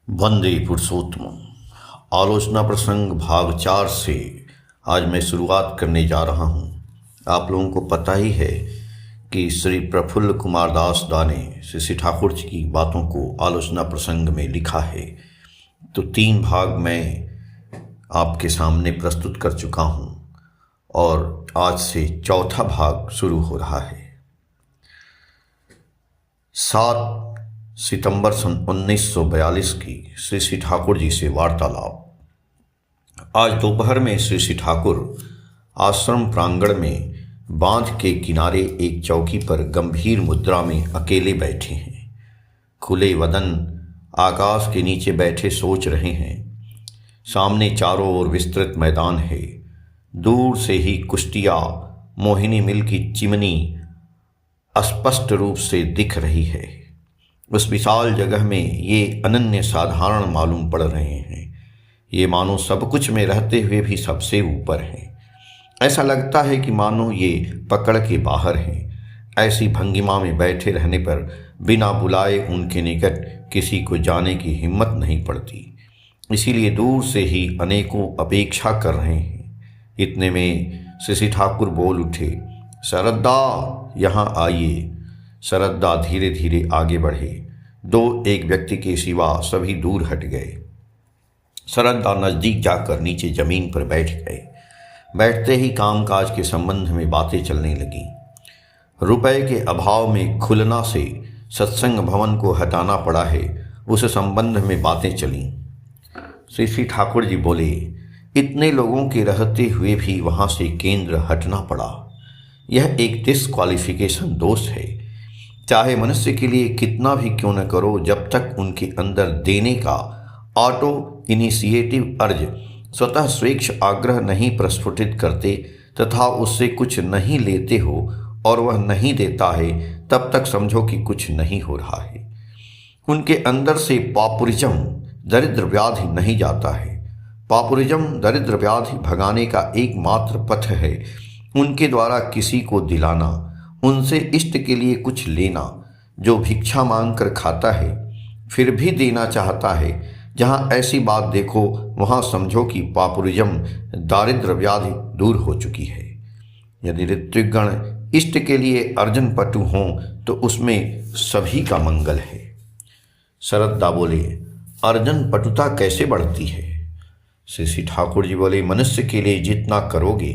वंदे पुरुषोत्तम। आलोचना प्रसंग भाग 4 से आज मैं शुरुआत करने जा रहा हूँ। आप लोगों को पता ही है कि श्री प्रफुल्ल कुमार दास दा ने श्री ठाकुर जी की बातों को आलोचना प्रसंग में लिखा है। तो 3 भाग मैं आपके सामने प्रस्तुत कर चुका हूँ और आज से चौथा भाग शुरू हो रहा है। 7 सितंबर सन 1942 की श्री ठाकुर जी से वार्तालाप। आज दोपहर में श्री ठाकुर आश्रम प्रांगण में बांध के किनारे एक चौकी पर गंभीर मुद्रा में अकेले बैठे हैं। खुले वदन आकाश के नीचे बैठे सोच रहे हैं। सामने चारों ओर विस्तृत मैदान है। दूर से ही कुष्टिया मोहिनी मिल की चिमनी स्पष्ट रूप से दिख रही है। उस विशाल जगह में ये अनन्य साधारण मालूम पड़ रहे हैं। ये मानो सब कुछ में रहते हुए भी सबसे ऊपर हैं। ऐसा लगता है कि मानो ये पकड़ के बाहर हैं। ऐसी भंगिमा में बैठे रहने पर बिना बुलाए उनके निकट किसी को जाने की हिम्मत नहीं पड़ती। इसीलिए दूर से ही अनेकों अपेक्षा कर रहे हैं। इतने में श्री ठाकुर बोल उठे, शरद्दा यहाँ आइए। शरद्दा धीरे धीरे आगे बढ़े। 2-1 व्यक्ति के सिवा सभी दूर हट गए। शरद्दा नजदीक जाकर नीचे जमीन पर बैठ गए। बैठते ही कामकाज के संबंध में बातें चलने लगी। रुपए के अभाव में खुलना से सत्संग भवन को हटाना पड़ा है, उस संबंध में बातें चलीं। श्री ठाकुर जी बोले, इतने लोगों के रहते हुए भी वहाँ से केंद्र हटना पड़ा। यह एक डिस्क्वालिफिकेशन दोष है। चाहे मनुष्य के लिए कितना भी क्यों न करो, जब तक उनके अंदर देने का ऑटो इनिशिएटिव अर्ज स्वतः स्वेच्छ आग्रह नहीं प्रस्फुटित करते तथा उससे कुछ नहीं लेते हो और वह नहीं देता है, तब तक समझो कि कुछ नहीं हो रहा है। उनके अंदर से पापुरिज्म दरिद्र व्याधि नहीं जाता है। पापुरिज्म दरिद्र व्याधि भगाने का एकमात्र पथ है उनके द्वारा किसी को दिलाना, उनसे इष्ट के लिए कुछ लेना। जो भिक्षा मांग कर खाता है फिर भी देना चाहता है, जहाँ ऐसी बात देखो वहाँ समझो कि पापुरिज्म दारिद्र व्याधि दूर हो चुकी है। यदि ऋत्विकगण इष्ट के लिए अर्जन पटु हों तो उसमें सभी का मंगल है। शरद्दा बोले, अर्जन पटुता कैसे बढ़ती है? श्री ठाकुर जी बोले, मनुष्य के लिए जितना करोगे,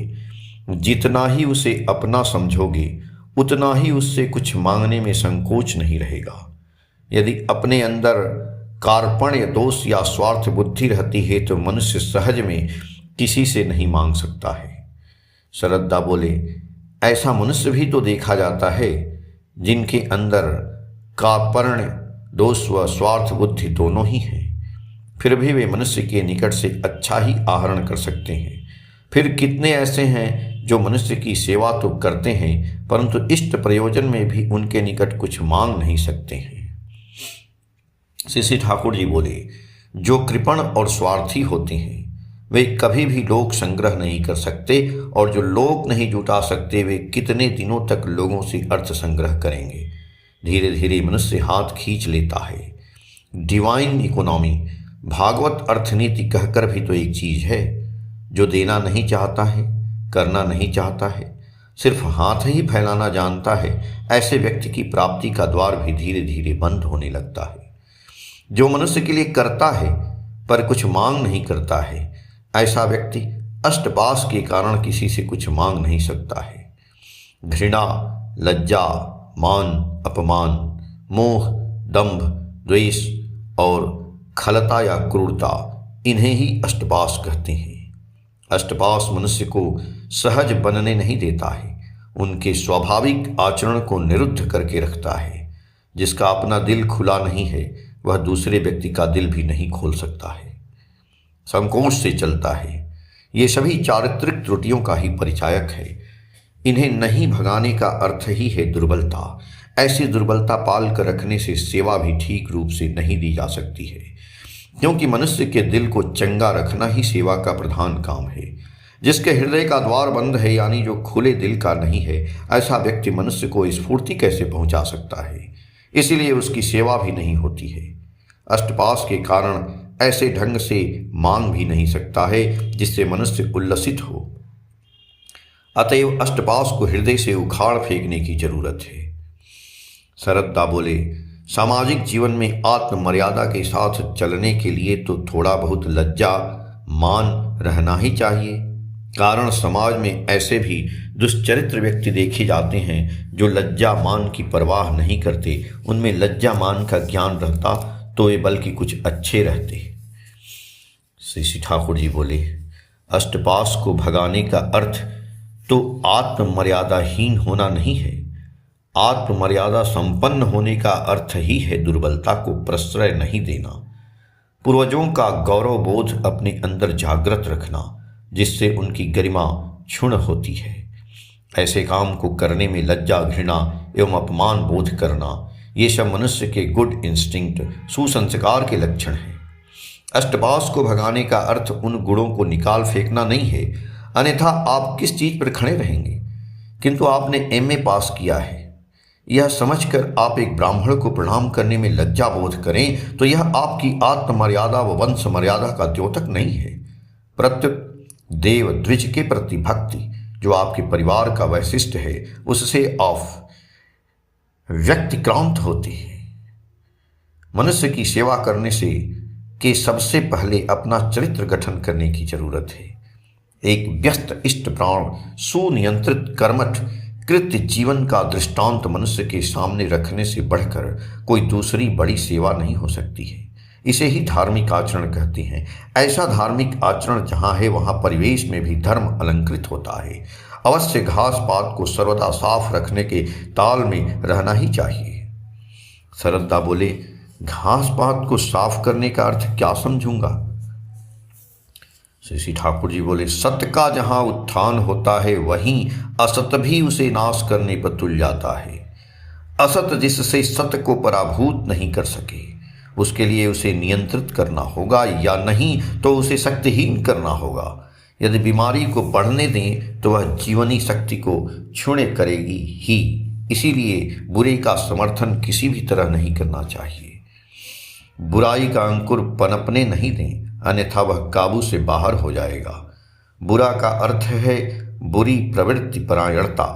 जितना ही उसे अपना समझोगे, उतना ही उससे कुछ मांगने में संकोच नहीं रहेगा। यदि अपने अंदर कार्पण्य दोष या स्वार्थ बुद्धि रहती है तो मनुष्य सहज में किसी से नहीं मांग सकता है। शरद्दा बोले, ऐसा मनुष्य भी तो देखा जाता है जिनके अंदर कार्पण्य दोष व स्वार्थ बुद्धि दोनों ही हैं, फिर भी वे मनुष्य के निकट से अच्छा ही आहरण कर सकते हैं। फिर कितने ऐसे हैं जो मनुष्य की सेवा तो करते हैं परंतु इष्ट प्रयोजन में भी उनके निकट कुछ मांग नहीं सकते हैं। श्री ठाकुर जी बोले, जो कृपण और स्वार्थी होते हैं वे कभी भी लोक संग्रह नहीं कर सकते, और जो लोक नहीं जुटा सकते वे कितने दिनों तक लोगों से अर्थ संग्रह करेंगे। धीरे धीरे मनुष्य हाथ खींच लेता है। डिवाइन इकोनॉमी, भागवत अर्थनीति कहकर भी तो एक चीज है। जो देना नहीं चाहता है, करना नहीं चाहता है, सिर्फ हाथ ही फैलाना जानता है, ऐसे व्यक्ति की प्राप्ति का द्वार भी धीरे धीरे बंद होने लगता है। जो मनुष्य के लिए करता है पर कुछ मांग नहीं करता है, ऐसा व्यक्ति अष्टपास के कारण किसी से कुछ मांग नहीं सकता है। घृणा, लज्जा, मान, अपमान, मोह, दंभ, द्वेष और खलता या क्रूरता, इन्हें ही अष्टपास कहते हैं। अष्टपास मनुष्य को सहज बनने नहीं देता है, उनके स्वाभाविक आचरण को निरुद्ध करके रखता है। जिसका अपना दिल खुला नहीं है वह दूसरे व्यक्ति का दिल भी नहीं खोल सकता है, संकोच से चलता है। ये सभी चारित्रिक त्रुटियों का ही परिचायक है। इन्हें नहीं भगाने का अर्थ ही है दुर्बलता। ऐसी दुर्बलता पाल कर रखने से सेवा भी ठीक रूप से नहीं दी जा सकती है, क्योंकि मनुष्य के दिल को चंगा रखना ही सेवा का प्रधान काम है। जिसके हृदय का द्वार बंद है, यानी जो खुले दिल का नहीं है, ऐसा व्यक्ति मनुष्य को स्फूर्ति कैसे पहुंचा सकता है? इसीलिए उसकी सेवा भी नहीं होती है। अष्टपास के कारण ऐसे ढंग से मांग भी नहीं सकता है जिससे मनुष्य उल्लसित हो। अतएव अष्टपास को हृदय से उखाड़ फेंकने की जरूरत है। सरद्दा बोले, सामाजिक जीवन में आत्ममर्यादा के साथ चलने के लिए तो थोड़ा बहुत लज्जा मान रहना ही चाहिए। कारण समाज में ऐसे भी दुष्चरित्र व्यक्ति देखे जाते हैं जो लज्जा मान की परवाह नहीं करते। उनमें लज्जा मान का ज्ञान रहता तो वे बल्कि कुछ अच्छे रहते। श्री ठाकुर जी बोले, अष्टपास को भगाने का अर्थ तो आत्ममर्यादाहीन होना नहीं है। आत्ममर्यादा संपन्न होने का अर्थ ही है दुर्बलता को प्रश्रय नहीं देना, पूर्वजों का गौरव बोध अपने अंदर जागृत रखना, जिससे उनकी गरिमा क्षुण्ण होती है। ऐसे काम को करने में लज्जा, घृणा एवं अपमान बोध करना, ये सब मनुष्य के गुड इंस्टिंक्ट, सुसंस्कार के लक्षण हैं। अष्टपास को भगाने का अर्थ उन गुणों को निकाल फेंकना नहीं है, अन्यथा आप किस चीज पर खड़े रहेंगे। किंतु आपने एमए पास किया है, यह समझकर आप एक ब्राह्मण को प्रणाम करने में लज्जा बोध करें तो यह आपकी आत्ममर्यादा व वंश मर्यादा का द्योतक नहीं है। प्रत्युत देव द्विज के प्रति भक्ति जो आपके परिवार का वैशिष्ट्य है, उससे आप व्यक्तिक्रांत होती है। मनुष्य की सेवा करने से कि सबसे पहले अपना चरित्र गठन करने की जरूरत है। एक व्यस्त इष्ट प्राण सुनियंत्रित कर्मठ कृत्य जीवन का दृष्टांत मनुष्य के सामने रखने से बढ़कर कोई दूसरी बड़ी सेवा नहीं हो सकती है। इसे ही धार्मिक आचरण कहते हैं। ऐसा धार्मिक आचरण जहाँ है वहाँ परिवेश में भी धर्म अलंकृत होता है। अवश्य घास पात को सर्वदा साफ रखने के ताल में रहना ही चाहिए। सरद्दा बोले, घास पात को साफ करने का अर्थ क्या समझूंगा। श्री ठाकुर जी बोले, सत्य का जहां उत्थान होता है वहीं असत भी उसे नाश करने पर तुल जाता है। असत जिससे सत्य को पराभूत नहीं कर सके, उसके लिए उसे नियंत्रित करना होगा, या नहीं तो उसे शक्तिहीन करना होगा। यदि बीमारी को बढ़ने दें तो वह जीवनी शक्ति को क्षुण्ण करेगी ही। इसीलिए बुरे का समर्थन किसी भी तरह नहीं करना चाहिए। बुराई का अंकुर पनपने नहीं दें, अन्यथा वह काबू से बाहर हो जाएगा। बुरा का अर्थ है बुरी प्रवृत्ति परायणता।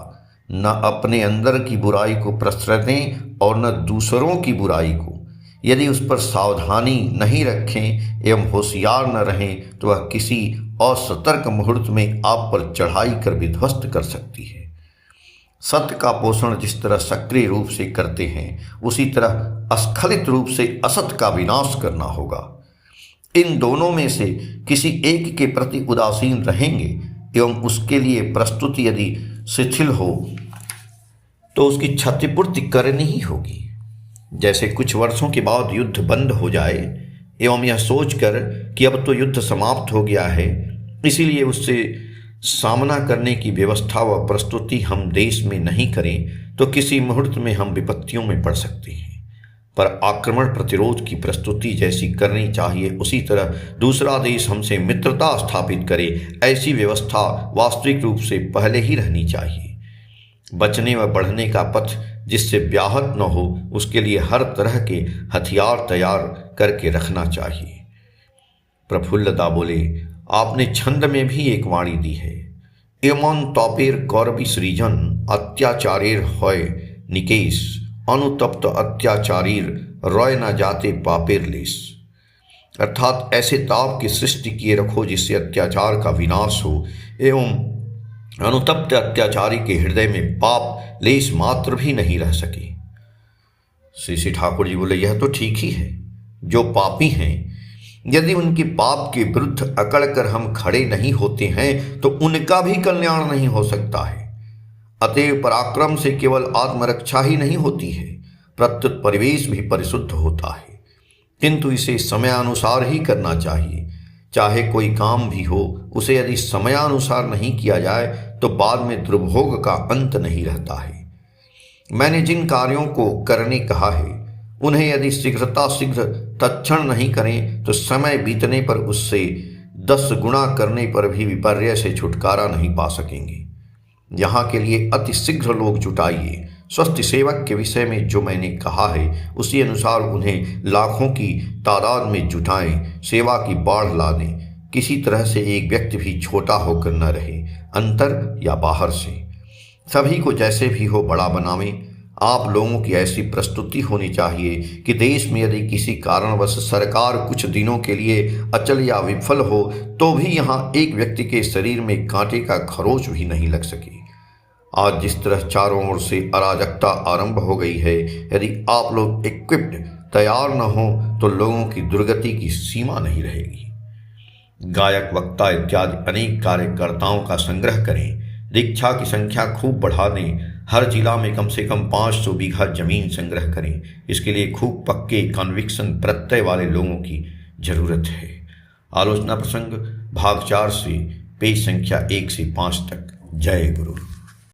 न अपने अंदर की बुराई को प्रश्रय दें और न दूसरों की बुराई को। यदि उस पर सावधानी नहीं रखें एवं होशियार न रहें तो वह किसी असतर्क मुहूर्त में आप पर चढ़ाई कर विध्वस्त कर सकती है। सत्य का पोषण जिस तरह सक्रिय रूप से करते हैं, उसी तरह अस्खलित रूप से असत का विनाश करना होगा। इन दोनों में से किसी एक के प्रति उदासीन रहेंगे एवं उसके लिए प्रस्तुति यदि शिथिल हो तो उसकी क्षतिपूर्ति करनी ही होगी। जैसे कुछ वर्षों के बाद युद्ध बंद हो जाए एवं यह सोचकर कि अब तो युद्ध समाप्त हो गया है, इसीलिए उससे सामना करने की व्यवस्था व प्रस्तुति हम देश में नहीं करें तो किसी मुहूर्त में हम विपत्तियों में पड़ सकते हैं। पर आक्रमण प्रतिरोध की प्रस्तुति जैसी करनी चाहिए, उसी तरह दूसरा देश हमसे मित्रता स्थापित करे, ऐसी व्यवस्था वास्तविक रूप से पहले ही रहनी चाहिए। बचने व बढ़ने का पथ जिससे व्याहत न हो, उसके लिए हर तरह के हथियार तैयार करके रखना चाहिए। प्रफुल्लदा बोले, आपने छंद में भी एक वाणी दी है, एमन तपेर कौरवी सृजन अत्याचारेर होय निकेश, अनुतप्त अत्याचारीर रॉय न जाते पापेर लेस। अर्थात ऐसे ताप की सृष्टि किए रखो जिससे अत्याचार का विनाश हो एवं अनुतप्त अत्याचारी के हृदय में पाप लेस मात्र भी नहीं रह सके। श्री ठाकुर जी बोले, यह तो ठीक ही है। जो पापी हैं, यदि उनके पाप के विरुद्ध अकड़ कर हम खड़े नहीं होते हैं तो उनका भी कल्याण नहीं हो सकता है। अतएव पराक्रम से केवल आत्मरक्षा ही नहीं होती है, प्रत्युत परिवेश भी परिशुद्ध होता है। किंतु इसे समयानुसार ही करना चाहिए। चाहे कोई काम भी हो, उसे यदि समयानुसार नहीं किया जाए तो बाद में दुर्भोग का अंत नहीं रहता है। मैंने जिन कार्यों को करने कहा है, उन्हें यदि शीघ्र तत्क्षण नहीं करें तो समय बीतने पर उससे 10 गुना करने पर भी विपर्य से छुटकारा नहीं पा सकेंगे। यहाँ के लिए अति शीघ्र लोग जुटाइए, स्वस्थ सेवक के विषय में जो मैंने कहा है उसी अनुसार उन्हें लाखों की तादाद में जुटाएं, सेवा की बाढ़ ला दें। किसी तरह से एक व्यक्ति भी छोटा होकर न रहे, अंतर या बाहर से। सभी को जैसे भी हो बड़ा बनावें। आप लोगों की ऐसी प्रस्तुति होनी चाहिए कि देश में यदि किसी कारणवश सरकार कुछ दिनों के लिए अचल या विफल हो तो भी यहाँ एक व्यक्ति के शरीर में कांटे का खरोंच भी नहीं लग सके। आज जिस तरह चारों ओर से अराजकता आरंभ हो गई है, यदि आप लोग इक्विप्ड तैयार न हो तो लोगों की दुर्गति की सीमा नहीं रहेगी। गायक, वक्ता इत्यादि अनेक कार्यकर्ताओं का संग्रह करें। दीक्षा की संख्या खूब बढ़ा दें। हर जिला में कम से कम 500 बीघा जमीन संग्रह करें। इसके लिए खूब पक्के कन्विक्शन प्रत्यय वाले लोगों की जरूरत है। आलोचना प्रसंग भाग 4 से पेज संख्या 1 से 5 तक। जय गुरु।